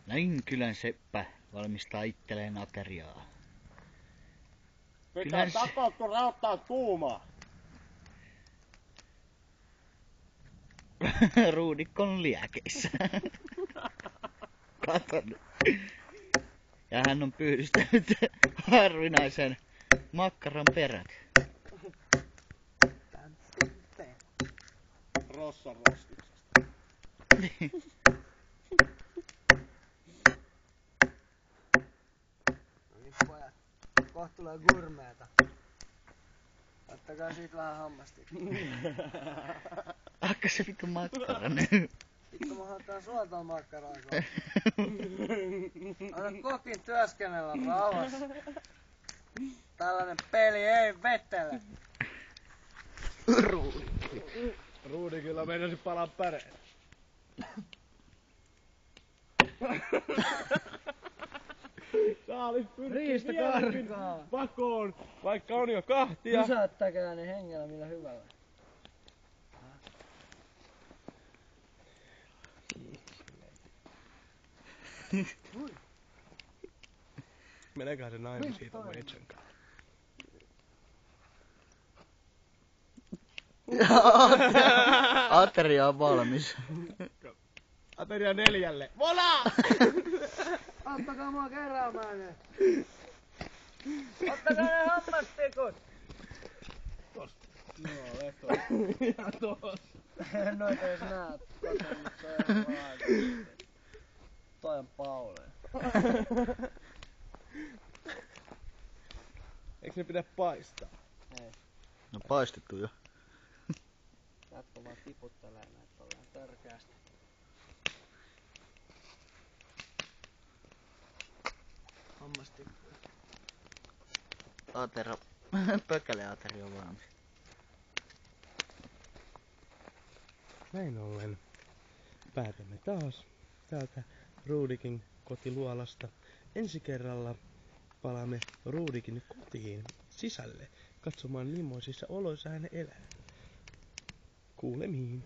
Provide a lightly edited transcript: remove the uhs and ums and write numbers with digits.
Näin kylän seppä valmistaa itselleen ateriaa. Pitää takoa, kun rauttaa kuumaa. Ruudikko on liäkeissä. Kato nyt. Ja hän on pyydystänyt harvinaisen makkaran perät. Rossan roskiksesta. No niin pojat, kohta tulee gurmeeta. Ottakaa siitä vähän hammastikkaa. Akka se vittu makkara. Vittu mä haluan suoltaan makkaraa kohta. Anna kokin työskennellä rauhassa. Tällainen peli ei vetele. Ruudi kyllä meinasi palaa päreen. Saalis pyrkii vieläkin pakoon, vaikka on jo kahtia. Pysäyttäkää ne hengellä millä hyvällä. Meneekään se nainen siitä mun Etsen kanssa. Ateria on valmis. Ateria 4. Vola! Ottakaa mua keräämään ne. Ottakaa ne hammastikut. Tosta. Joo, lehto. Ja tossa. Noita jos näet. Kato, mut se on vaan. Toi on Paule. Eiks ne pidä paistaa? Ei. No paistettu jo. Jatko vaan tiputtelee näitä tolleen törkeästi. Hammastikkuja. Atero. Pökäle ateria on valmis. Näin ollen päätämme taas täältä Ruudikin kotiluolasta. Ensi kerralla palaamme Ruudikin kotiin sisälle katsomaan millaisissa oloissa hän elää. Kuulemiin.